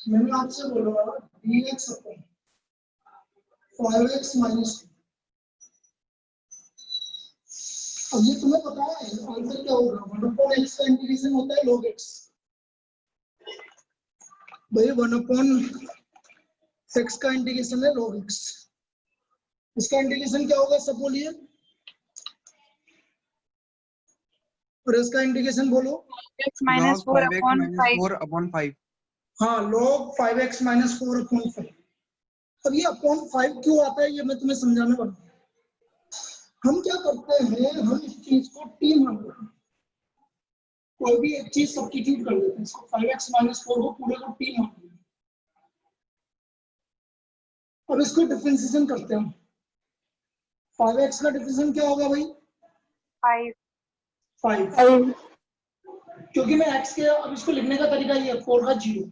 मैंने आपसे बोला dx अपॉन 5x माइनस। अब ये तुम्हें पता है आंसर क्या होगा, 1/x का इंटीग्रेशन होता है log x। भाई 1/x का इंटीग्रेशन है log x। इसका इंटीग्रेशन क्या होगा सब बोलिए, और इसका इंटीग्रेशन बोलो। x minus 4 upon 5। हाँ log 5x minus 4 upon 5। अब ये अपॉन 5 क्यों आता है ये मैं तुम्हें समझाने वाला हूँ। हम क्या करते हैं, हम इस चीज को t मानते हैं, कोई भी एक चीज सब्स्टिट्यूट कर देते हैं, इसको 5x minus 4 को पूरे को t मानते हैं। अब इसको डिफरेंशिएशन करते हैं हम। 5x का डिफरेंशिएशन क्या होगा भाई? 5। क्योंकि मैं x के, अब इसको लिखने का तरीका ये है 4 का 0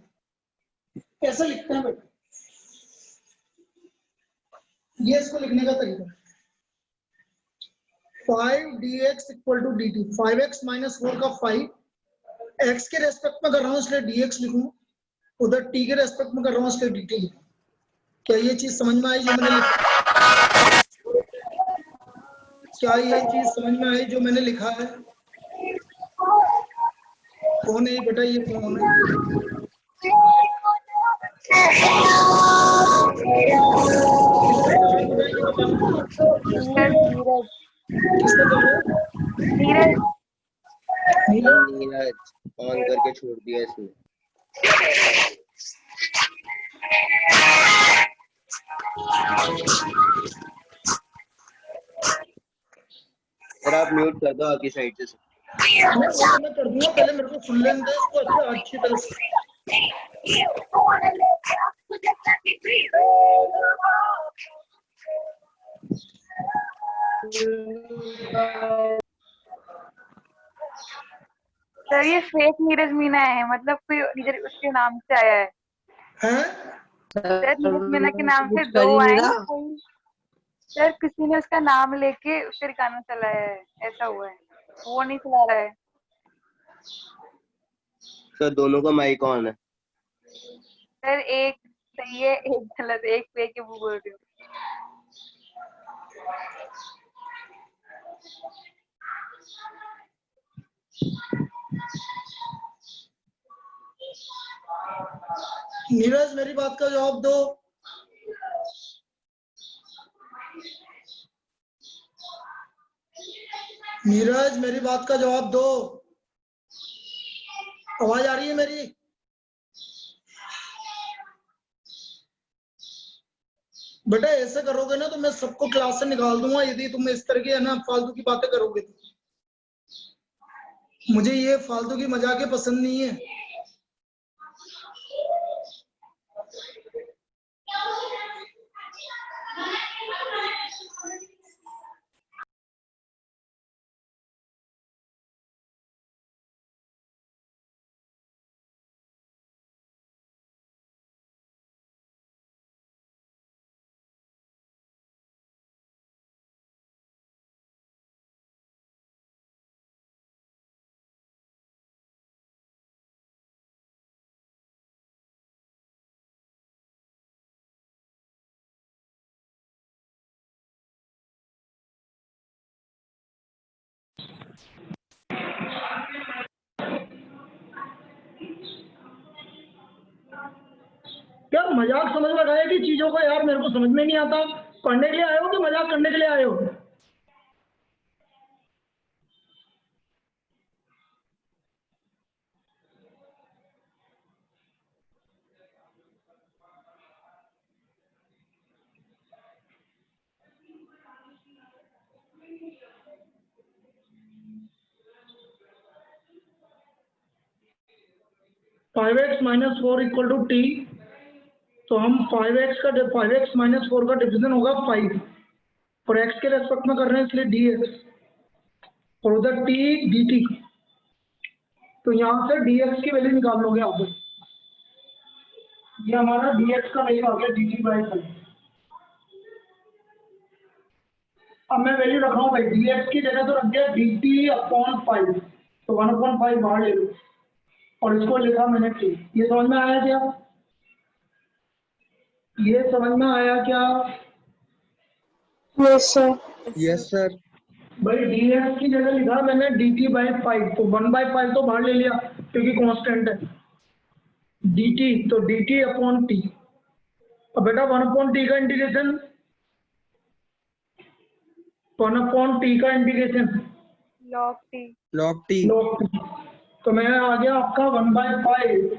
ऐसे लिखते हैं बेटा, ये इसको लिखने का तरीका 5 dx equal to dt। 5x minus 4 का 5 x के रेस्पेक्ट में कर रहा हूँ इसलिए dx लिखूं, उधर t के रेस्पेक्ट में कर रहा हूँ इसलिए dt लिखूं। क्या ये चीज समझ में आई जो मैंने लिखा? क्या ये चीज समझ में आई जो मैंने लिखा है? कौन है बेटा, ये कौन है? किसको कर रहे हो? नीरज। नीरज ऑन करके छोड़ दिया इसने। सर आप म्यूट कर दो आपकी साइड से। मैं कर दूंगा, पहले मेरे को सुन लेने दे इसको अच्छी तरह से। सर ये फेक नीरज मीना है, मतलब कोई नीरज उसके नाम से आया है। हैं? सर नीरज मीना के नाम से 2 आए, सर किसी ने उसका नाम लेके फिर गाना चलाया है, ऐसा हुआ है, वो नहीं चला रहा है। सर दोनों का माइक ऑन है। सर एक सही है एक गलत, एक फेक है वो बोल रही हूँ। नीरज मेरी बात का जवाब दो। नीरज मेरी बात का जवाब दो, आवाज आ रही है मेरी? बेटा ऐसे करोगे ना तो मैं सबको क्लास से निकाल दूंगा, यदि तुम इस तरह की है ना फालतू की बातें करोगे तो। मुझे ये फालतू की मजाकें पसंद नहीं है। क्या मजाक समझ में आया कि चीजों को? यार मेरे को समझ में नहीं आता, पढ़ने के लिए आए हो कि मजाक करने के लिए आए हो? Five X minus 4 equal to T, तो हम 5x माइनस 4 का डिवीजन होगा 5, और x के रेस्पेक्ट में कर रहे हैं इसलिए dx, और उधर t dt, तो यहाँ से dx की वैल्यू निकाल लोगे आप। ये हमारा dx का वैल्यू आ गया dt बाई 5। अब मैं वैल्यू रख रहा हूँ भाई, dx की जगह तो रख दिया dt अपॉन 5, तो 1/5 बाहर ले लो और इसको लिखा मैंने t। ये समझ में आया क्या? ये समझ में आया क्या? Yes sir. Yes sir. भाई dx की जगह लिखा मैंने dt/5, तो 1/5 तो बाहर ले लिया क्योंकि कांस्टेंट है। dt तो dt/t। अब बेटा 1/t का इंटीग्रेशन, 1/t का integration log t। log t। log t, तो मैं आ गया आपका 1/5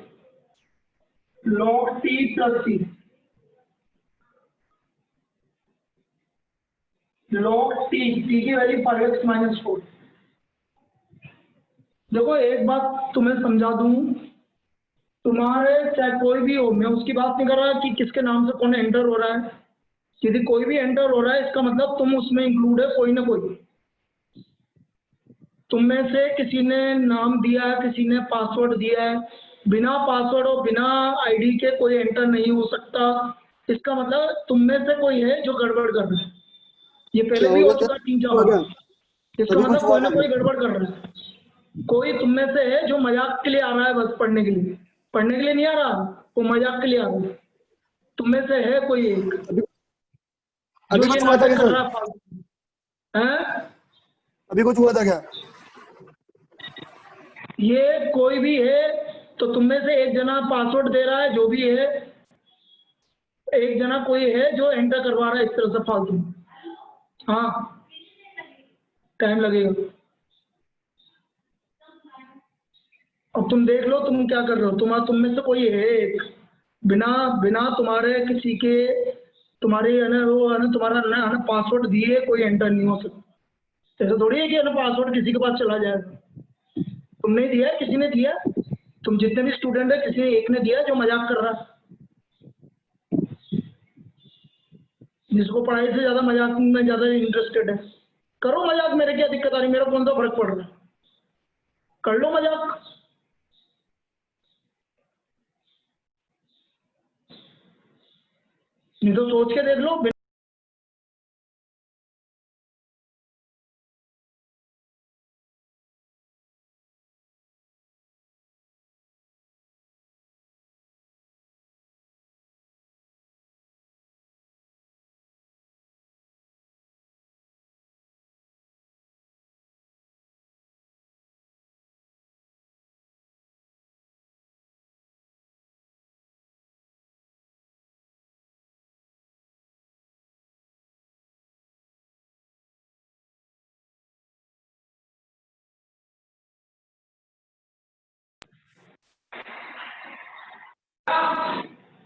log t plus c। log t की वैल्यू 5x-4। देखो एक बात तुम्हें समझा दूं, तुम्हारे चाहे कोई भी हो, मैं उसकी बात नहीं कर रहा कि किसके नाम से कौन एंटर हो रहा है। यदि कोई भी एंटर हो रहा है इसका मतलब तुम उसमें इंक्लूड है कोई ना कोई। तुम में से किसी ने नाम दिया है, किसी ने पासवर्ड दिया है, बिना पासवर्ड और बिना आईडी के कोई एंटर नहीं हो सकता। इसका मतलब तुम में से कोई है जो गड़बड़ कर रहा है। ये पहले क्या भी हो हो गया चुका सर? 3-4 हो गया? बार। इसका अभी कुछ मतलब हुआ कोई ना था कोई क्या? गड़बड़ कर रहा है। कोई तुम में से है जो मजाक के लिए आ रहा है, बस पढ़ने के लिए। पढ़ने के लिए नहीं आ रहा, वो मजाक के लिए आ रहा है। तुम में से है कोई एक अभी जो अभी ये कुछ हुआ था नाटक क्या कर सर? रहा है फालतू। हैं? अभी कुछ हुआ था क्या? ये कोई भी है तो तुम में से एक जना पासवर्ड दे रहा है, जो भी है एक जना कोई है जो एंटर करवा रहा है इस तरह से फालतू। हाँ, टाइम लगेगा। अब तुम देख लो तुम क्या कर रहे हो। तुम में से कोई है एक, बिना बिना तुम्हारे किसी के, तुम्हारे है ना वो है ना तुम्हारा है ना पासवर्ड दिए कोई एंटर नहीं हो सकता। ऐसा थोड़ी है कि है ना पासवर्ड किसी के पास चला जाएगा। तुमने दिया है, किसी ने दिया है? तुम जितने भी स्टूडेंट है किसी एक ने दिया जो मजाक कर रहा है, जिसको पढ़ाई से ज्यादा मजाक में ज्यादा इंटरेस्टेड है। करो मजाक, मेरे क्या दिक्कत आ रही, मेरा कौन सा फर्क पड़ रहा है। कर लो मजाक। नहीं तो सोच के देख लो।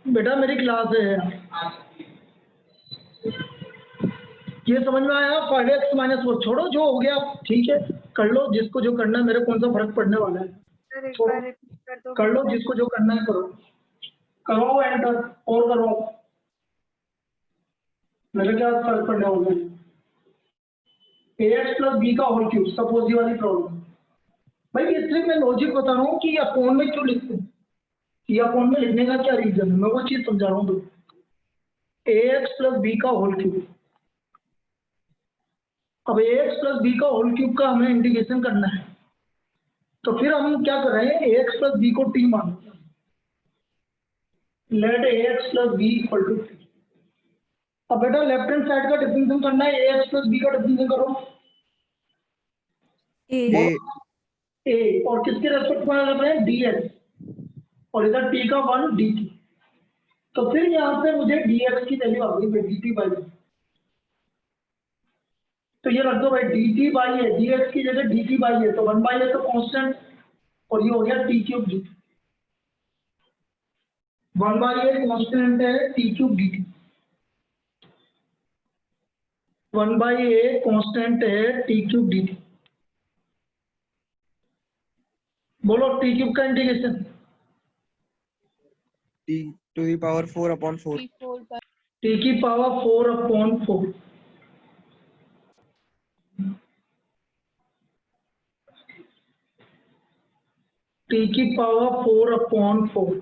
बेटा मेरी क्लास है, ये समझ में आया? 5x-4 छोड़ो, जो हो गया ठीक है, कर लो जिसको जो करना है, मेरे कौन सा फर्क पड़ने वाला है। सर एक छोड़ो, बार रिपीट कर दो। कर लो जिसको जो करना है करो। करो एंटर और करो, मेरे क्या फर्क पड़ने वाला है। ax + b का होल क्यूब, सपोज ये वाली प्रॉब्लम। भाई ये सिर्फ मैं लॉजिक बता रहा हूँ कि अपॉन में क्यों लिखते हैं, ये अपॉन में लिखने का क्या रीजन है, मैं वो चीज समझा रहा हूँ। ax + b का होल क्यूब। अब ax + b का होल क्यूब का हमें इंटीग्रेशन करना है, तो फिर हम क्या कर रहे हैं, ax + b को t मान लेट ax + b = t। अब बेटा लेफ्ट हैंड साइड का डिफरेंशियल करना है, ax + b का डिफरेंशियल करो। a। a और किसके रेस्पेक्ट में कर रहे हैं, dx, और इधर t का 1 dt। तो फिर यहाँ से मुझे dx की वैल्यू आ गई dt/a। तो ये रख दो भाई dt/a, dx की जगह dt/a, तो 1/a तो कांस्टेंट, और ये हो गया t³ dt। 1/a कांस्टेंट है, t³ dt। 1/a कांस्टेंट है, t³ dt। बोलो t³ का इंटीग्रेशन। t⁴/4। t⁴/4 t⁴/4।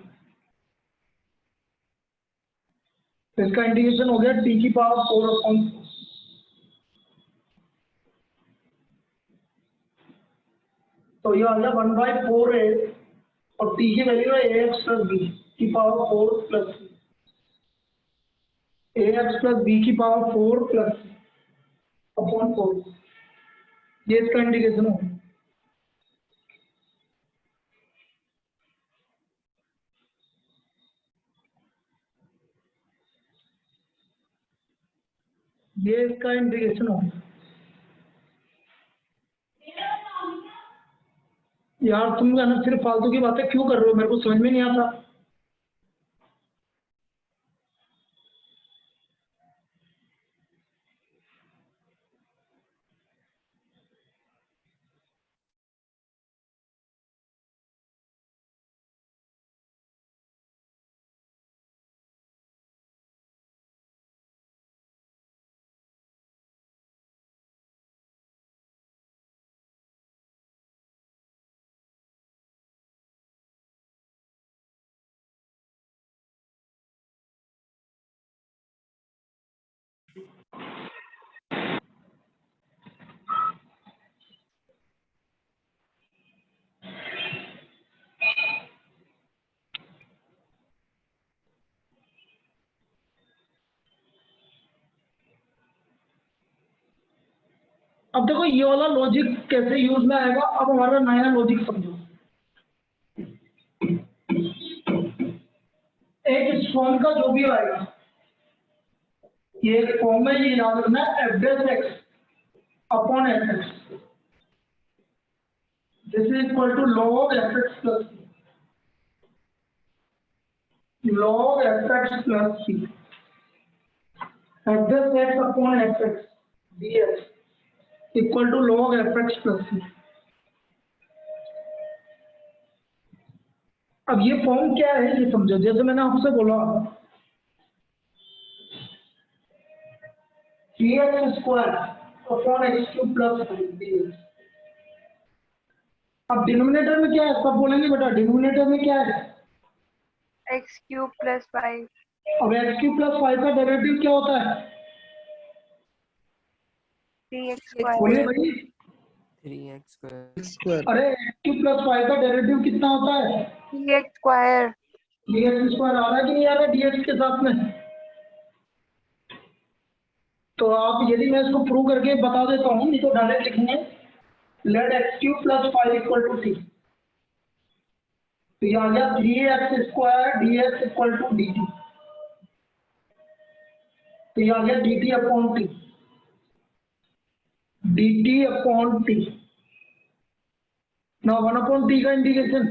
इसका इंटीग्रेशन हो गया t⁴/4। तो ये आ गया 1/4a, और t की वैल्यू है ax + b की पावर 4 + 3। ax प्लस बी की पावर 4 प्लस अपॉन 4, ये इसका इंटीग्रेशन हो, ये इसका इंटीग्रेशन हो। यार तुम है ना सिर्फ फालतू की बातें क्यों कर रहे हो, मेरे को समझ में नहीं आता। अब देखो ये वाला लॉजिक कैसे यूज में आएगा, अब हमारा नया लॉजिक समझो। एक फॉर्म का जो भी आएगा, ये फॉर्म में ये याद रखना है F dash x upon F X, this is equal to log F x plus log F x plus C, F dash x upon F X D X equal to log F x plus C. अब ये form क्या है ये समझो, जैसे मैंने आपसे बोला 3x square upon X cube plus 5 अब डिनोमिनेटर में क्या है सब बोलेंगे बेटा, डिनोमिनेटर में क्या है? X cube plus 5। अब एक्स क्यूब प्लस 5 का डेरिवेटिव क्या होता है? 3x बोलिए स्क्वायर। भाई। 3x square. अरे एक्स क्यूब प्लस 5 का डेरिवेटिव कितना होता है? 3x square. dx स्क्वायर आ रहा है कि नहीं आ रहा dx के साथ में? तो आप यदि मैं इसको प्रूव करके बता देता हूँ, नहीं तो डायरेक्ट लिखेंगे let X cube plus 5 equal to T, तो ये आ गया 3x square dx equal to dt, तो ये आ गया dt upon T, dt upon T. ना 1 अपॉन टी का इंटीग्रेशन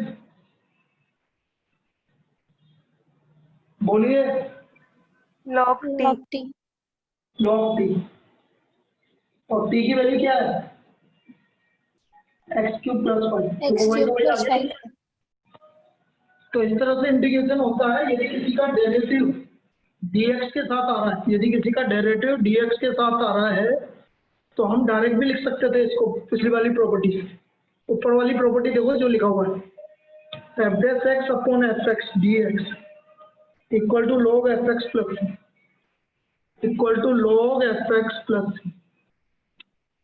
बोलिए, log t। log टी, और टी की वैल्यू क्या है? X cube plus 5, X cube plus 5। तो इस तरह से इंटीग्रेशन होता है यदि किसी का डेरिवेटिव dx के साथ आ रहा है, यदि किसी का डेरिवेटिव dx के साथ आ रहा है तो हम डायरेक्ट भी लिख सकते थे इसको, पिछली वाली प्रॉपर्टी, ऊपर वाली प्रॉपर्टी देखो जो लिखा हुआ है F dash x upon F X D X equal to log F x plus equal to log F x plus,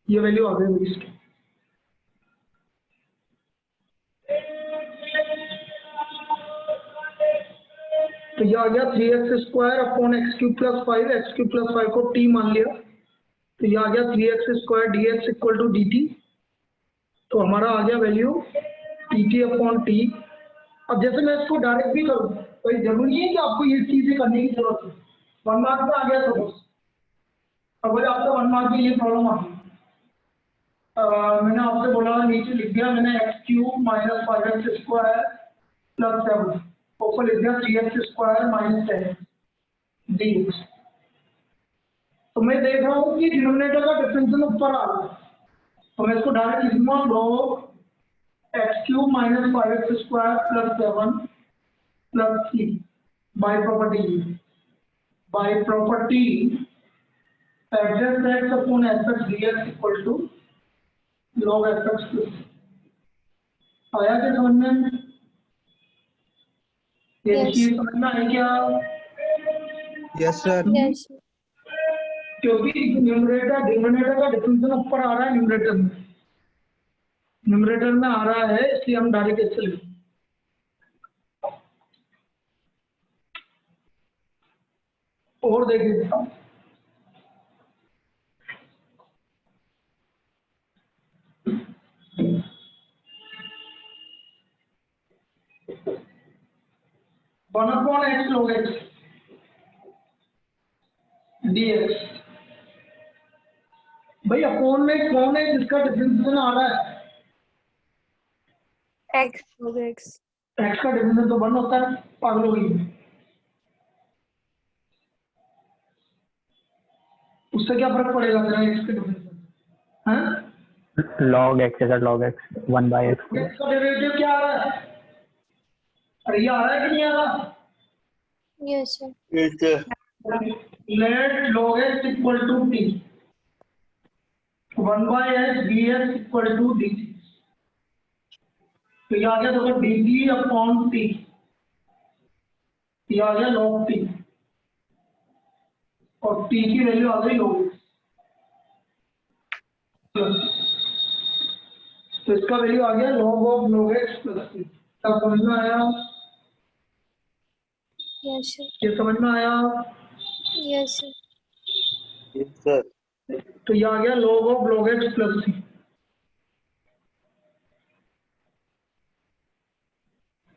ये वैल्यू आ गई इसकी। तो ये आ गया 3x square upon X cube plus 5, X cube plus 5 को t मान लिया, तो ये आ गया 3x square dx equal to dt, तो हमारा आ गया वैल्यू dt अपॉन टी। अब जैसे मैं इसको डायरेक्ट भी करूँ, तो जरूरी है कि आपको ये चीजें करने की जरूरत है। 1 मार्क में आ गया सपोज, अगर आपका 1 मार्क में ये प्रॉब्लम आ गई, मैंने आपसे बोला नीचे लिख दिया मैंने x cube minus 5x square plus 7, ऊपर लिख दिया 3x स्क्वायर माइनस 10 dx। तो मैं देख रहा हूँ कि डिनोमिनेटर का डिफरेंशियल ऊपर आ रहा है, तो मैं इसको डायरेक्ट लिखूंगा log x cube minus 5x square plus 7 plus 3 by property f dash x upon F x dx equal to log F x plus. आया क्या समझ में? ये Yes. चीज समझ में आई क्या? Yes sir. यस क्योंकि डिनोमिनेटर का डिफरेंशियल ऊपर आ रहा है, न्यूमरेटर में आ रहा है, इसलिए हम डायरेक्ट ऐसे लिखेंगे। और देखिए one upon x log x dx। भाई अपॉन में कौन है जिसका डिफरेंशिएशन आ रहा है? x log x एक्स का डिफरेंशिएशन तो 1 होता है, पागल हो गई। उससे क्या फर्क पड़ेगा तेरा एक्स के डिफरेंशिएशन? हाँ, log x is log x 1 by x square. X का डेरिवेटिव क्या आ रहा है? अरे ये आ रहा है कि नहीं आ रहा? yes sir Yes, sir. Let log x equal to t 1 by x dx equal to dt। तो ये आ गया देखो dt अपॉन t, ये आ गया log t और t की वैल्यू आ गई log x। तो इसका वैल्यू आ गया log of log x plus t। क्या समझ में आया? yes sir ये समझ में आया? yes sir Yes, sir. तो ये आ गया log of log x plus t।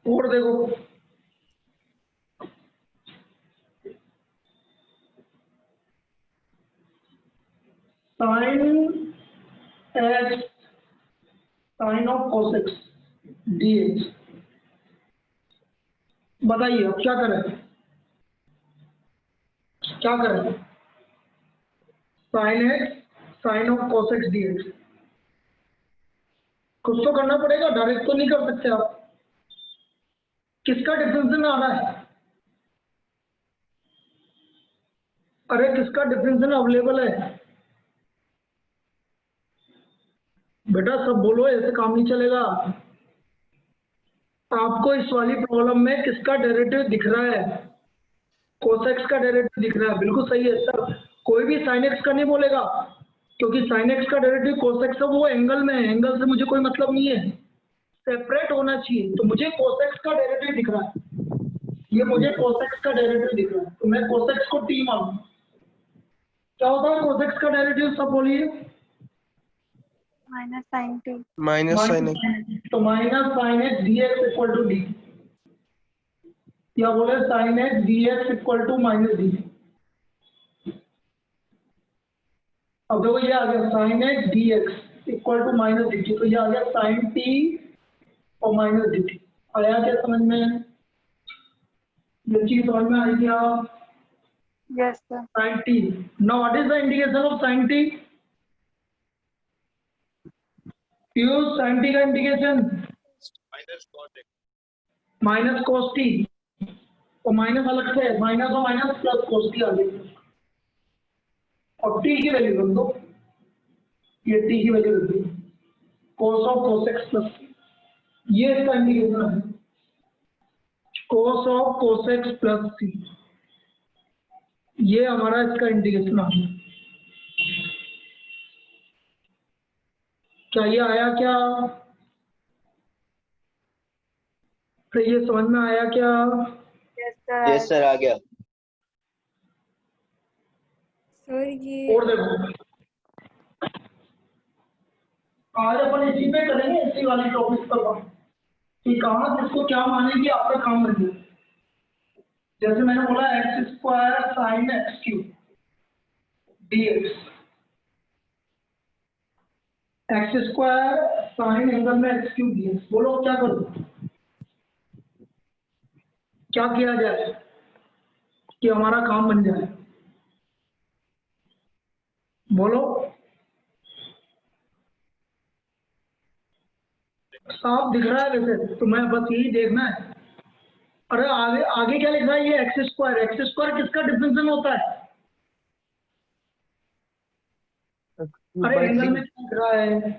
और देखो sine x sine of cos x dx। बताइए अब क्या करें? क्या करें? Sine x sine of cos x dx। कुछ तो करना पड़ेगा, डायरेक्ट तो नहीं कर सकते आप। किसका डिफरेंशिएशन आ रहा है? अरे किसका डिफरेंशिएशन अवेलेबल है? बेटा सब बोलो, ऐसे काम नहीं चलेगा। आपको इस वाली प्रॉब्लम में किसका डेरिवेटिव दिख रहा है? cos x का डेरिवेटिव दिख रहा है, बिल्कुल सही है सर। कोई भी sin x का नहीं बोलेगा, क्योंकि sin x का डेरिवेटिव cos x है, वो एंगल में है, एंगल से मुझे कोई मतलब नहीं है, सेपरेट होना चाहिए। तो मुझे cos x का डेरिवेटिव दिख रहा है, ये मुझे cos x का डेरिवेटिव दिख रहा है, तो मैं cos x को t मानूं। क्या होता है cos x का डेरिवेटिव, सब बोलिए। Minus sine t minus sin x तो minus sine x dx equal to d. क्या बोले? Sine x dx equal to minus d. अब देखो ये आ गया sine x dx equal to minus d, तो ये आ गया साइन t और माइनस डी टी। आया क्या समझ में? ये चीज समझ में आई क्या? yes sir sine t। Now what is the indication of sine t? Use sine t का इंडिकेशन माइनस cos t, और माइनस अलग से माइनस और माइनस प्लस cos t आ गई। और t की वैल्यू रख दो, ये t की वैल्यू रख दी, cos of cos x plus t। ये इसका इंडिकेशन है, cos of cos x plus t। ये हमारा इसका इंडिकेशन आ गया। क्या ये आया क्या? तो ये समझ में आया क्या? yes sir Yes, sir. आ गया। sir ये और देखो आज अपन इसी पे करेंगे, इसी वाली टॉपिक पर बात कि कहाँ किसको क्या मानेंगे, आपका काम बन गया। जैसे मैंने बोला x square sine x cube dx, x square sine angle में एक्स क्यूब dx। बोलो क्या करूं, क्या किया जाए कि हमारा काम बन जाए? बोलो। साफ दिख रहा है वैसे, तो मैं बस यही देखना है। अरे आगे आगे क्या लिख रहा है? ये एक्स स्क्वायर, एक्स स्क्वायर किसका डिफरेंशिएशन होता है? अरे एंगल में क्या लिख रहा है?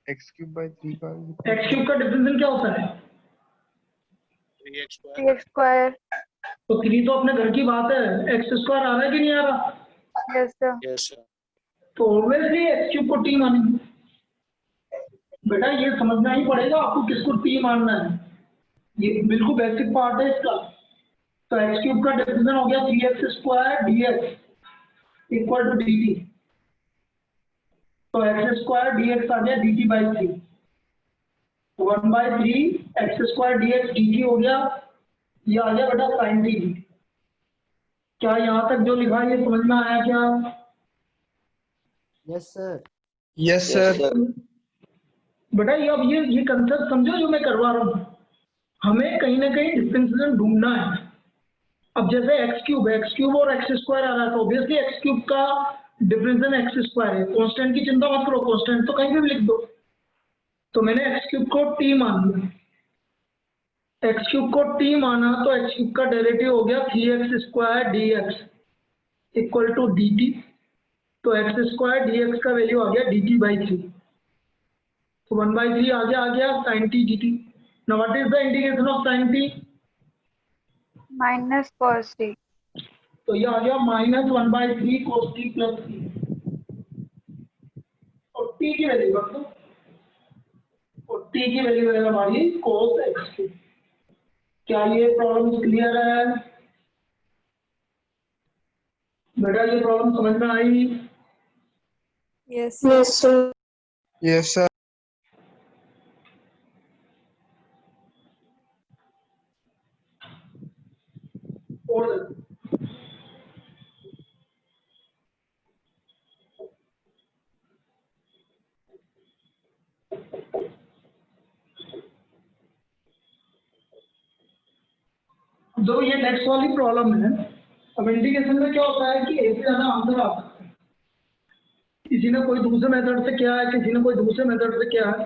x cube by 3 का एक्स क्यूब का डिफरेंशिएशन क्या होता है? 3x square तो 3 तो अपने घर की बात है, एक्स स्क्वायर आ रहा है कि नहीं आ रहा? yes sir तो ऑब्वियसली एक्स क्यूब को टी मानेंगे। बेटा ये समझना ही पड़ेगा आपको किसको टी मानना है, ये बिल्कुल बेसिक पार्ट है इसका। तो एक्स क्यूब का डिफरेंशियल हो गया 3x² dx equal to dt। तो x² dx आ गया dt by 3। 1/3 x² dx dt हो गया, ये आ गया बेटा sin t dt। क्या यहाँ तक जो लिखा है ये समझ में आया क्या? Yes sir. Yes, sir. बेटा ये अब ये कंसेप्ट समझो जो मैं करवा रहा हूँ। हमें कहीं ना कहीं डिफरेंशिएशन ढूंढना है। अब जैसे x क्यूब और x² आ रहा है तो ऑब्वियसली x क्यूब का डिफरेंशिएशन x² है। कांस्टेंट की चिंता मत करो, कांस्टेंट तो कहीं भी लिख दो। तो मैंने x क्यूब को t मान लिया। x क्यूब को t माना तो x क्यूब का डेरिवेटिव हो गया 3x² dx equal to dt। तो x² dx का वैल्यू आ गया dt बाई 3। तो 1/3 आ गया sin t dt। Now what is the integration of sin t? Minus cos t। तो ये आ गया -1/3 cos t प्लस t। और t की वैल्यू रख दो, और t की वैल्यू है हमारी cos x। क्या ये प्रॉब्लम क्लियर है बेटा? ये प्रॉब्लम समझ में आई? Yes, yes sir. और जो ये नेक्स्ट वाली प्रॉब्लम है, अब इंटीग्रेशन में क्या होता है कि एक से ज्यादा आंसर आ सकते हैं। किसी ने कोई दूसरे मेथड से किया है, किसी ने कोई दूसरे मेथड से किया है,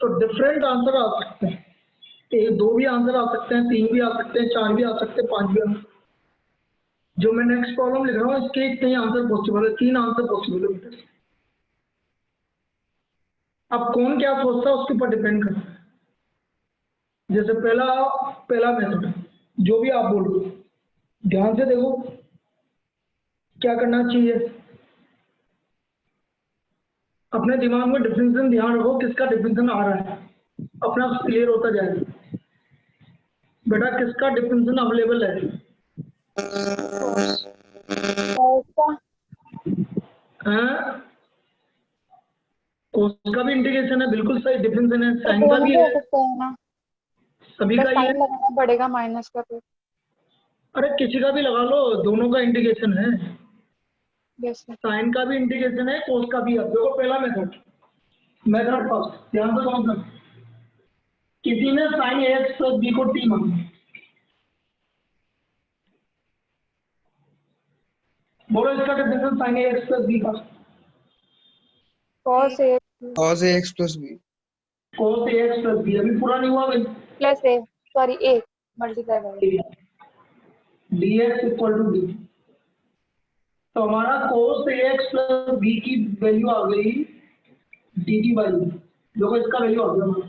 तो डिफरेंट आंसर आ सकते हैं। एक 2 भी आंसर आ सकते हैं, 3 भी आ सकते हैं, 4 भी आ सकते हैं, 5 भी आ सकते हैं। जो मैं नेक्स्ट प्रॉब्लम लिख रहा हूँ इसके इतने ही आंसर पॉसिबल है, 3 आंसर पॉसिबल है। अब कौन क्या सोचता है उसके ऊपर डिपेंड करता है। जैसे पहला मेथड जो भी आप बोलो, ध्यान से देखो क्या करना चाहिए। अपने दिमाग में डिफरेंशिएशन ध्यान रखो, किसका डिफरेंशिएशन आ रहा है, अपना क्लियर होता जाएगा। बेटा किसका डिफरेंशिएशन अवेलेबल है? कोस का भी इंटीग्रेशन है, बिल्कुल सही डिफरेंशिएशन है। साइन का भी है, सभी का ही है। लगाना पड़ेगा माइनस का फिर। अरे किसी का भी लगा लो, दोनों का इंटीग्रेशन है। Yes sir. साइन का भी इंटीग्रेशन है, कोस का भी है। देखो पहला मेथड फर्स्ट ध्यान से समझना। किसी ने साइन एक्स प्लस बी को टी माना, बोलो इसका differentiation sine x plus b का। cos a cos ax plus b। Cos x plus b अभी पूरा नहीं हुआ भाई। Plus a sorry a multiply करेंगे। dx equal to d. तो हमारा cos ax प्लस बी की वैल्यू आ गई dt बाई बी। देखो इसका वैल्यू आ गया हमारा।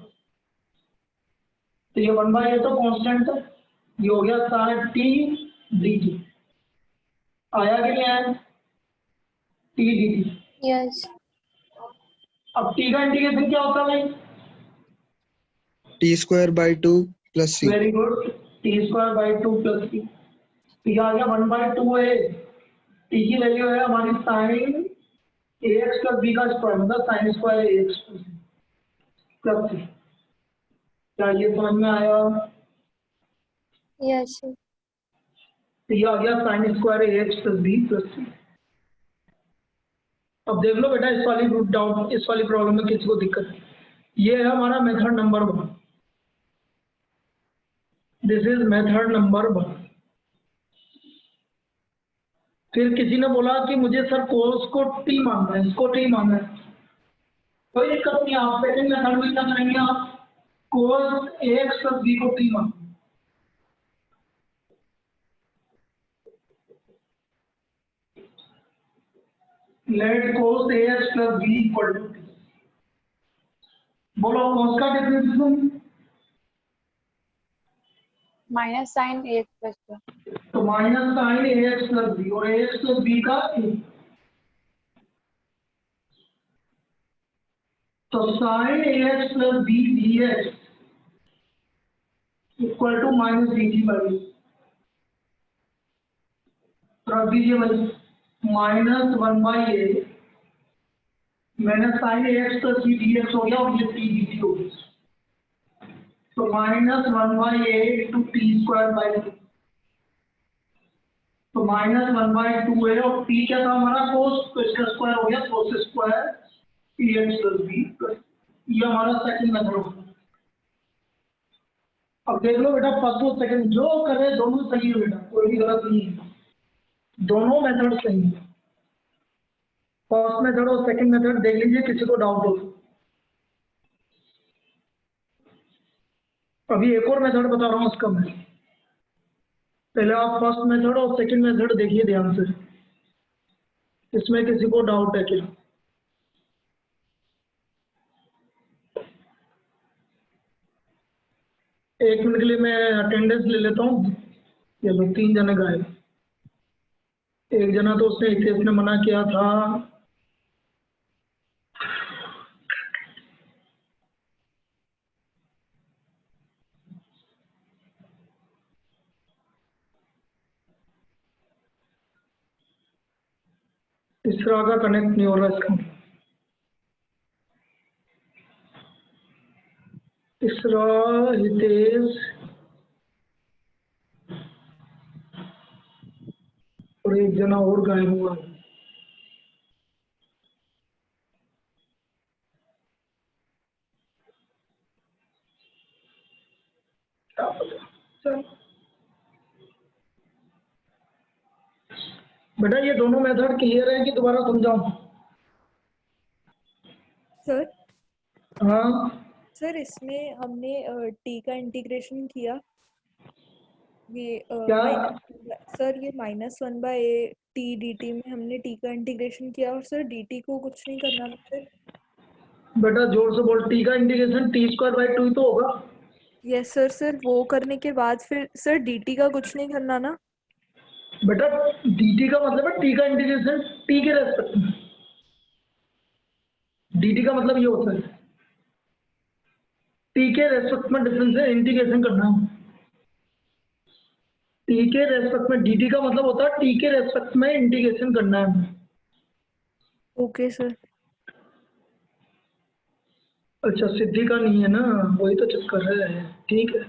तो ये 1/a तो कांस्टेंट है, ये हो गया sin t dt। आया कि नहीं आया? t dt। yes, अब t का इंटीग्रेशन क्या होता है भाई? t square by 2 plus c। Very good, t² by 2 plus c। ये आ गया 1/2a। t की वैल्यू है हमारी sin ax प्लस b का स्क्वायर, मतलब sin square ax plus c। क्या ये समझ में आया? yes, sir. तो ये आ गया sin square ax plus b plus c। अब देख लो बेटा इस वाली डाउट, इस वाली प्रॉब्लम में किसी को दिक्कत है? ये है हमारा method number 1। This is method number 1। फिर किसी ने बोला कि मुझे सर कोस को टी मानना है, इसको टी मानना है। कोई दिक्कत नहीं, आप सेकंड मेथड में क्या करेंगे, आप कोस एक्स प्लस बी को टी मानना। Let cos ax plus b equal to t। बोलो cos का differentiation, minus sine a plus b। तो minus sine ax plus b और ax plus b का a। तो साइन ax plus b dx equal to minus dt by. रख दीजिए भाई, -1/a मैंने sine x plus b d x हो गया और ये टी डी टी हो गया, तो -1/a into T square by 2, तो -1/2 है और टी क्या था हमारा कोस, तो इसका स्क्वायर हो गया cos square t x plus b, ये हमारा सेकंड मेथड होगा। अब देख लो बेटा, फर्स्ट और सेकंड जो करे दोनों सही है बेटा, कोई भी गलत नहीं है, दोनों मेथड सही है। फर्स्ट मेथड और सेकंड मेथड देख लीजिए, किसी को डाउट हो। अभी एक और मेथड बता रहा हूँ उसका मैं, पहले आप फर्स्ट मेथड और सेकंड मेथड देखिए ध्यान से, इसमें किसी को डाउट है क्या? एक मिनट के लिए मैं अटेंडेंस ले लेता हूँ। ये लोग 3 जने गायब, एक जना तो उसने इतिहास ने मना किया था, तीसरा का कनेक्ट नहीं हो रहा इसका, तीसरा हितेश और एक जना और गायब हुआ। बेटा ये दोनों मेथड क्लियर है कि दोबारा समझाऊं? सर हाँ सर इसमें हमने टी का इंटीग्रेशन किया, ये क्या? सर ये -1/a टी डी टी में हमने टी का इंटीग्रेशन किया, और सर डी टी को कुछ नहीं करना फिर। बेटा जोर से बोल, टी का इंटीग्रेशन टी स्क्वायर बाई 2 ही तो होगा। यस सर, सर वो करने के बाद फिर सर डी टी का कुछ नहीं करना ना? बेटा dt का मतलब है टी का इंटीग्रेशन टी के रेस्पेक्ट में, dt का मतलब ये होता है टी के रेस्पेक्ट में डिफरेंस है, इंटीग्रेशन करना है। टी के रेस्पेक्ट में dt का मतलब होता है टी के रेस्पेक्ट में इंटीग्रेशन करना है। Okay sir. अच्छा सिद्धि का नहीं है ना, वही तो चक्कर है, ठीक है।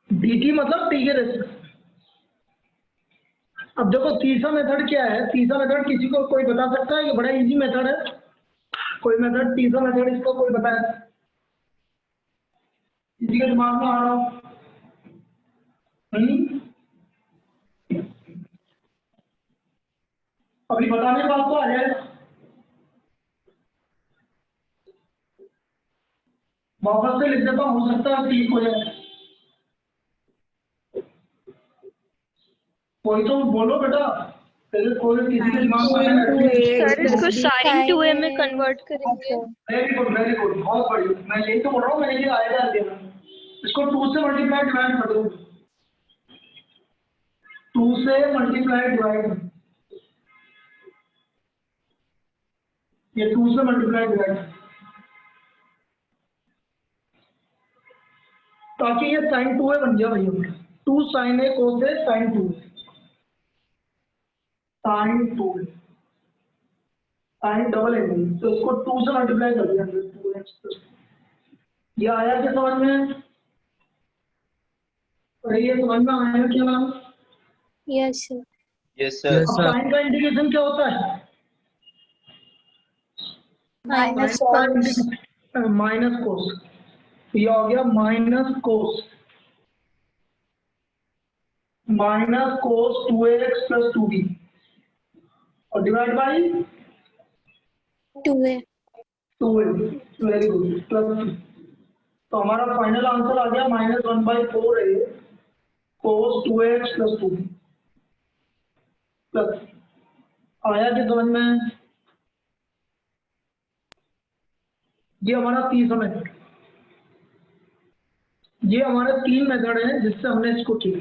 dt मतलब टी के रेस्पेक्ट। अब देखो तीसरा मेथड क्या है, तीसरा मेथड किसी को कोई बता सकता है? ये बड़ा इजी मेथड है, कोई मेथड तीसरा मेथड इसको कोई बताए, किसी के दिमाग में आ रहा हो? अभी बताने के बाद तो आ जाएगा, वापस से लिख देता हूँ, हो सकता है ठीक हो जाए। कोई तो बोलो बेटा, पहले कोई किसी के दिमाग में। सर इसको साइन 2a में कन्वर्ट करेंगे। वेरी गुड, बहुत बढ़िया, मैं यही तो बोल रहा हूँ, मैंने ये आएगा देना, इसको 2 से मल्टीप्लाई डिवाइड कर दो, 2 से मल्टीप्लाई डिवाइड, ये 2 से मल्टीप्लाई डिवाइड, ताकि ये साइन 2a बन गया भैया, 2 sin a cos a sin 2a, sin 2a, sin double a, तो इसको 2 से मल्टीप्लाई कर दिया, 2x, ये आया क्या समझ में? अरे ये समझ में आया क्या नाम? Yes sir. Yes sir. Yes, sir. Sine का इंटीग्रेशन क्या होता है? माइनस कोस, ये हो गया minus cos 2ax plus 2b और divide by 2a। Very good, plus, तो हमारा फाइनल आंसर आ गया -1/4a कोस 2ax प्लस 2b प्लस, आया कि समझ में? ये हमारा तीसरा मेथड, ये हमारे 3 मेथड हैं जिससे हमने इसको किया।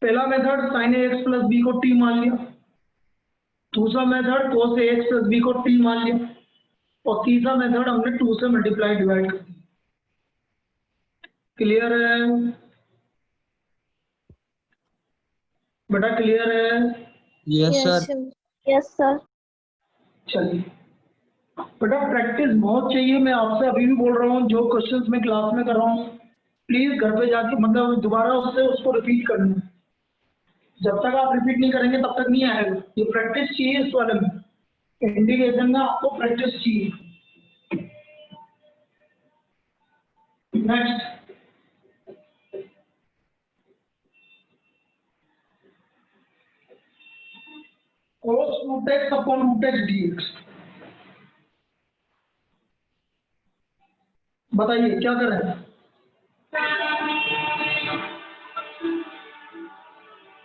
पहला method sin ax plus b को t मान लिया, दूसरा method cos ax plus b को t मान लिया, और तीसरा मेथड हमने 2 से मल्टीप्लाई डिवाइड कर दिया। क्लियर है बेटा, क्लियर है? Yes, sir. Yes sir. चलिए बेटा, प्रैक्टिस बहुत चाहिए। मैं आपसे अभी भी बोल रहा हूँ, जो क्वेश्चंस मैं क्लास में कर रहा हूँ प्लीज घर पे जाके मतलब दोबारा उसको रिपीट करना है। जब तक आप रिपीट नहीं करेंगे तब तक नहीं आएगा। ये प्रैक्टिस चाहिए इस वाले में, इंडिकेशन में आपको प्रैक्टिस चाहिए। Next, cos root x upon root x dx। बताइए क्या करें?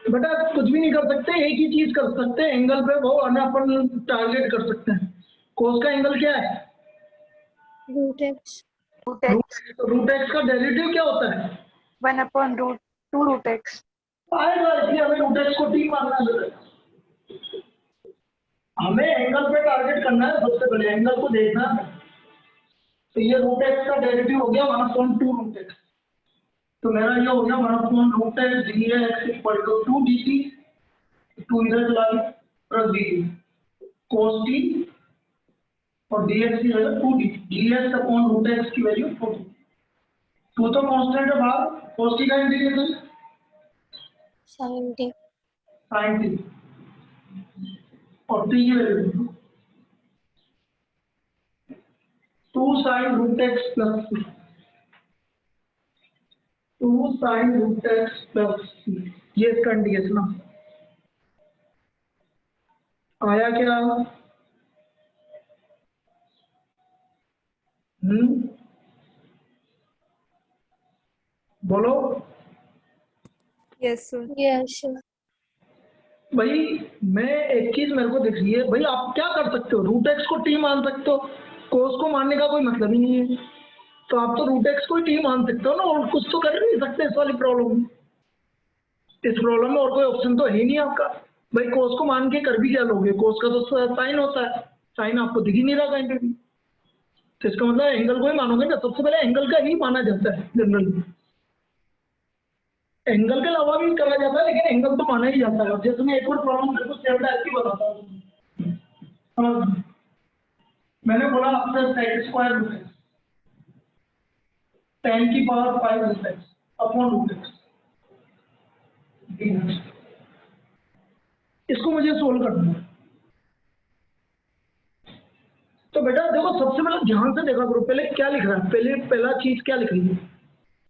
बेटा कुछ भी नहीं कर सकते, एक ही चीज कर सकते हैं, एंगल पे वो अपन टारगेट कर सकते हैं। कोस का एंगल क्या है? Root x. रूट एक्स का डेरिवेटिव क्या होता है? 1/√2 रूट एक्स। आएगा, इसलिए हमें रूट एक्स को टी मानना है। हमें एंगल पे टारगेट करना है, सबसे पहले एंगल को देखना है। तो ये रूट एक्स का डेरिवेटिव हो गया 1/2 रूट एक्स। तो मेरा ये हो गया 1/√x dx equal to 2 dt, 2 इधर चला गया प्लस dt cos t और dx की value 2 dt, dx upon root x की वैल्यू 4। तो कांस्टेंट है बाहर, cos t का integration sine t. sin t और t की value 2 sin root x plus 2 sin root x plus ये इसका इंटीग्रेशन आया क्या? बोलो यस सर। Yes sir. भाई। मैं एक चीज मेरे को दिख रही है भाई, आप क्या कर सकते हो? रूट एक्स को टी मान सकते हो, कोस को मानने का कोई मतलब ही नहीं है। तो आप तो रूट एक्स को टी मान सकते हो ना, और कुछ तो कर नहीं सकते इस वाली प्रॉब्लम में। इस प्रॉब्लम में और कोई ऑप्शन तो है ही नहीं आपका। भाई कोस को मान के कर भी क्या लोगे? कोस का तो साइन होता है, साइन आपको दिख ही नहीं रहा कहीं पे भी। तो इसका मतलब एंगल को ही मानोगे ना। सबसे पहले एंगल का ही माना जाता है जनरली, एंगल के अलावा भी करा जाता है लेकिन एंगल तो माना ही जाता है। और जैसे मैं एक और प्रॉब्लम मेरे को सेम टाइप की बताता हूँ। मैंने बोला आपसे सेक स्क्वायर रूट एक्स, 10 की power 5 root x upon root x. इसको मुझे सोल्व करना है। तो बेटा देखो, सबसे पहले ध्यान से देखा करो, पहले क्या लिख रहा है, पहला चीज क्या लिख रही है?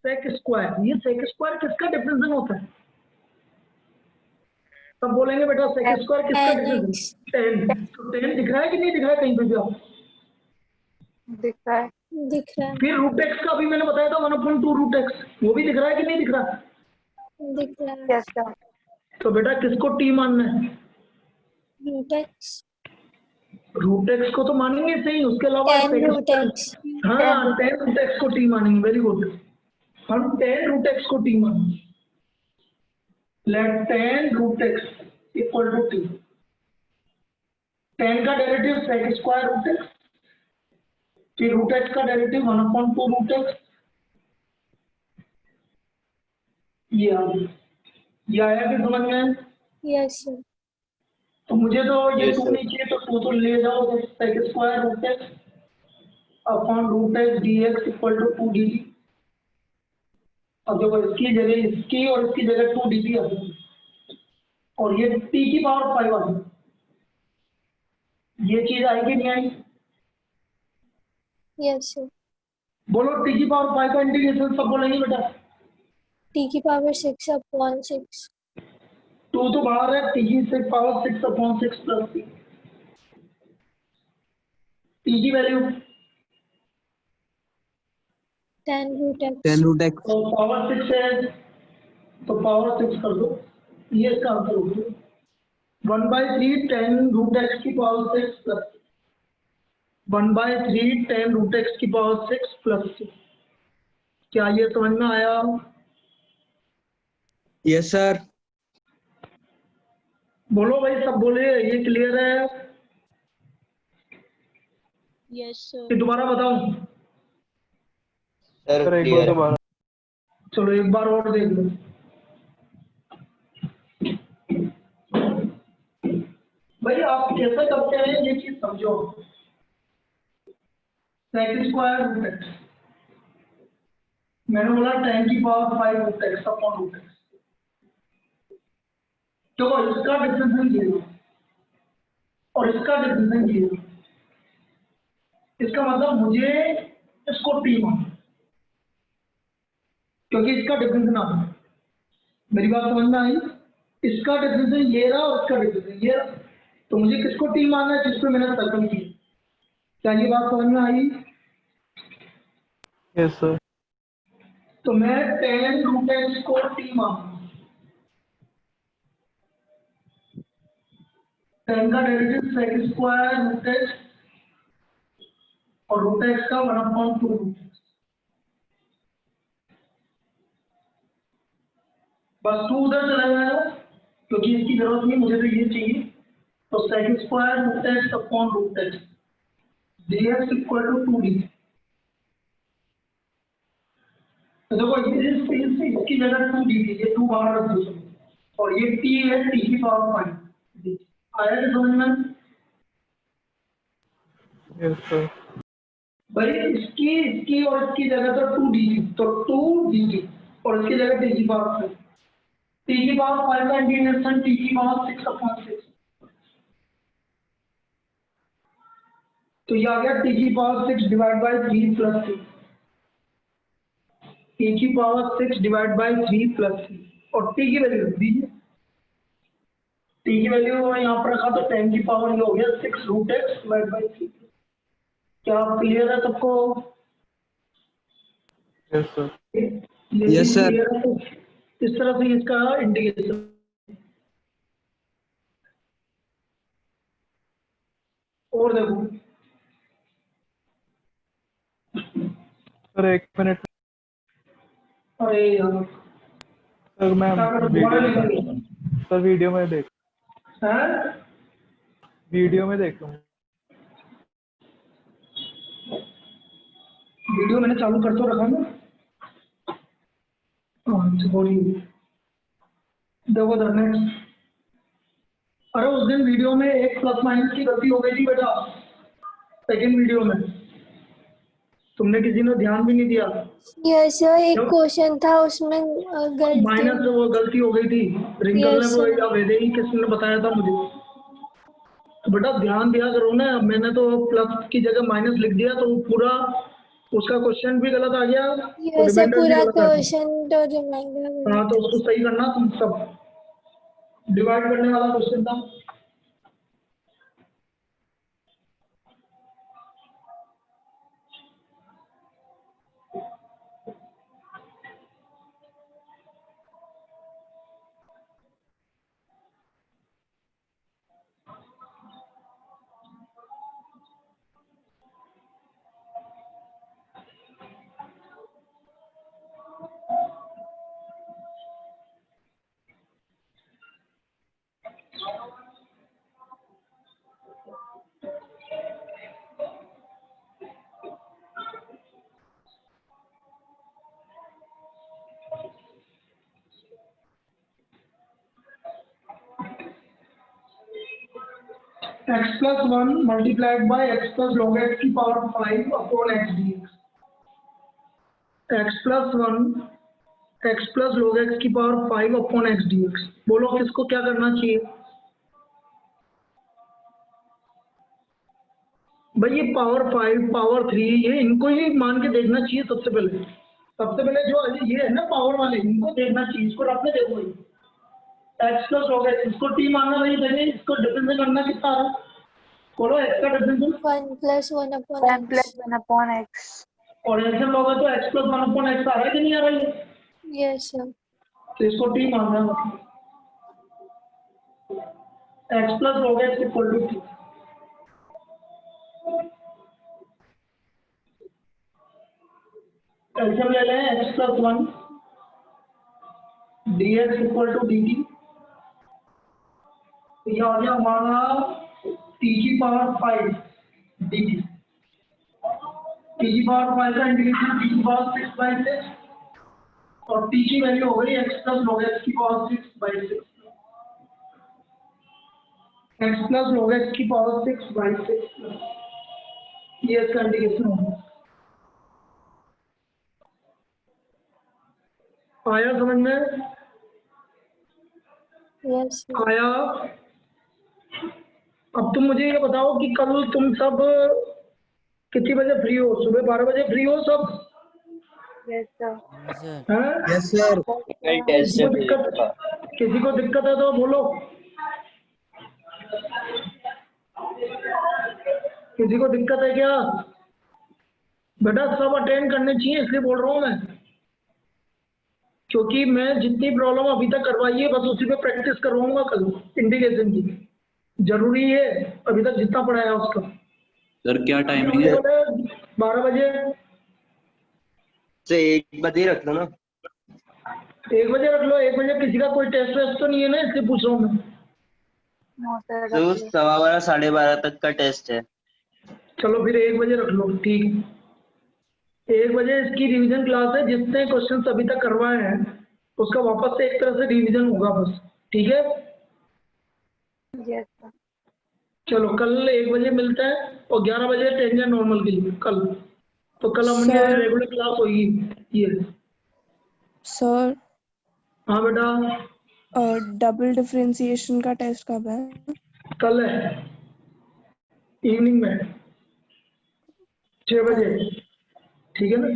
Sec square. ये सेक स्क्वायर किसका डिफरेंशियल होता है? तब बोलेंगे बेटा सेक स्क्वायर किसका डिफरेंशियल? 10। तो 10 दिख रहा है कि नहीं दिख रहा है कहीं पे भी आप? दिख रहा है। दिख रहा है। फिर रूट एक्स का अभी मैंने बताया था 1/2 रूट एक्स, वो भी दिख रहा है कि नहीं दिख रहा? दिख रहा है। Yes sir. तो बेटा किसको टी मानना है? Root x. रूट एक्स को तो मानेंगे सही, उसके अलावा टेन रूट एक्स। हाँ 10 रूट एक्स को टी मानेंगे। वेरी गुड, हम 10 रूट एक्स को टी मानेंगे। Let 10 root x equal to t. 10 का derivative sec square root x, फिर रूट एक्स का डेरिवेटिव 1/2 रूट एक्स। ये आ गया। ये आया कि समझ में? Yes sir. तो मुझे तो ये Yes, 2 sir. नहीं चाहिए, तो 2 तो ले जाओ। Sec square root x upon root x dx equal to 2 dt। अब देखो इसकी जगह इसकी और इसकी जगह 2 dt आ गई, और ये t की पावर 5 आ गई। ये चीज आएगी नहीं आई? Yes sir. बोलो t की पावर 5 का इंटीग्रेशन सब बोलेंगे बेटा। टी की पावर 6 अपॉन 6। 2 तो बाहर है, t की power 6 upon 6 plus t। t की value 10 root x. 10 root x. तो पावर 6 है, तो पावर 6 कर दो। ये इसका आंसर हो गया 1/3 10 रूट एक्स की पावर 6 प्लस 1/3 10 रूट एक्स की पावर 6 प्लस 6। क्या ये समझ में आया? Yes, sir. बोलो भाई, सब बोले ये क्लियर है यस सर। कि दोबारा बताऊं? सर सर एक बार क्लियर है। दोबारा चलो एक बार और देख लो। भाई आप कैसे करते हैं ये चीज समझो। सेक स्क्वायर रूट एक्स, मैंने बोला 10 की power 5 root x upon root x. देखो इसका डिफरेंशियल ये और इसका डिफरेंशियल ये, इसका मतलब मुझे इसको टी मानना, क्योंकि इसका डिफरेंशियल आना। मेरी बात समझ में आई? इसका डिफरेंशियल ये रहा और इसका डिफरेंशियल ये रहा, तो मुझे किसको टी मानना है? जिसको मैंने सर्कल किया। क्या ये बात समझ में आई? Yes sir. तो मैं 10 रूट एक्स को टी मानूंगा। 10 का derivative sec square root x और रूट एक्स का 1/2 रूट एक्स, बस 2 उधर चला जाएगा क्योंकि इसकी जरूरत नहीं, मुझे तो ये चाहिए। तो sec square root x upon root x dx equal to 2d। तो देखो इसकी जगह 2d थी, ये 2 बाहर रख दो और ये t है, t की पावर 5। आया कि समझ में? Yes sir. भाई इसकी और इसकी जगह तो 2d थी, तो 2dt और इसकी जगह t की पावर 5। t की पावर 5 का इंटीग्रेशन t की पावर 6/6, तो ये आ गया t की power 6 divide by 3 plus 3। t की पावर 6 डिवाइड बाय 3 प्लस 3 और t की वैल्यू रख दीजिए। t की वैल्यू यहाँ पर रखा तो 10 की पावर ये हो गया 6 रूट एक्स डिवाइड बाय 3। क्या क्लियर है सबको? Yes sir. Yes, sir. Clear है? तो इस तरह से इसका इंटीग्रेशन। और देखो सर एक मिनट अरे यार सर, मैं दोबारा लिखेंगे सर वीडियो में देख हैं? वीडियो में देख लूँगा। वीडियो मैंने चालू कर तो रखा ना। हाँ बोलिए, देखो द नेक्स्ट। अरे उस दिन वीडियो में एक प्लस माइनस की गलती हो गई थी बेटा, सेकंड वीडियो में तुमने किसी ने ध्यान भी नहीं दिया। यस सर, एक क्यों? क्वेश्चन था उसमें गलती। माइनस से वो गलती हो गई थी, रिंकल ने Yes, वो sir. या वैसे ही किसी ने बताया था मुझे। तो बेटा ध्यान दिया करो ना, मैंने तो प्लस की जगह माइनस लिख दिया तो पूरा उसका क्वेश्चन भी गलत आ गया और यस सर, रिमाइंडर भी पूरा गलत आ गया। क्वेश्चन तो रिमाइंडर। हाँ तो उसको सही करना, तुम सब डिवाइड करने वाला क्वेश्चन था। x plus 1 multiplied by x plus log x की power 5 upon x dx। x plus 1 x plus log x की पावर 5 अपॉन x dx। बोलो किसको क्या करना चाहिए? भाई ये पावर 5 पावर 3 ये इनको ही मान के देखना चाहिए सबसे पहले। सबसे पहले जो ये है ना पावर वाले, इनको देखना चाहिए, इसको रखने देखो। x plus log x इसको t मानना नहीं चाहिए, इसको डिफरेंशियल करना कितना आ रहा है? बोलो x का differential 1 plus 1 upon 10 plus x. 1 upon x. और ऐसे लोग तो x plus 1 upon x आ रहा है कि नहीं आ रहा है? Yes sir. तो इसको t मानना है, मतलब x plus log x equal to t। एल्सियम ले लें, x plus 1 dx equal to dt। तो ये आ गया हमारा t की पावर 5 dt। t की पावर 5 का इंटीग्रेशन t की पावर 6/6 और t की वैल्यू हो गई x प्लस log x की power 6/6 x plus log x की पावर 6/6 ये इसका इंटीग्रेशन होगा। आया समझ में? यस आया। अब तुम मुझे ये बताओ कि कल तुम सब कितनी बजे फ्री हो? सुबह 12 बजे फ्री हो सब? Yes sir. हैं? Yes sir. कल टेस्ट है फिजिक्स का। किसी को दिक्कत है तो बोलो। किसी को दिक्कत है क्या? बेटा सब अटेंड करने चाहिए, इसलिए बोल रहा हूँ मैं, क्योंकि मैं जितनी प्रॉब्लम अभी तक करवाई है बस उसी पे प्रैक्टिस करवाऊंगा कल इंटीग्रेशन की। जरूरी है अभी तक जितना पढ़ाया उसका। सर क्या टाइमिंग है? 12 बजे से 1 बजे रख लो ना। 1 बजे रख लो। 1 बजे किसी का कोई टेस्ट वेस्ट तो नहीं है ना, इसलिए पूछ रहा हूँ मैं। नो सर तो 12:15 12:30 तक का टेस्ट है। चलो फिर 1 बजे रख लो, ठीक है। 1 बजे इसकी रिवीजन क्लास है, जितने क्वेश्चन अभी तक करवाए हैं उसका वापस से एक तरह से रिवीजन होगा बस, ठीक है। Yes sir. चलो कल 1 बजे मिलते हैं और 11 बजे टेंजेंट नॉर्मल के लिए कल। तो कल हमने सर। रेगुलर क्लास होगी ये। सर हाँ बेटा। डबल डिफरेंशिएशन का टेस्ट कब है? कल है इवनिंग में 6 बजे, ठीक है ना।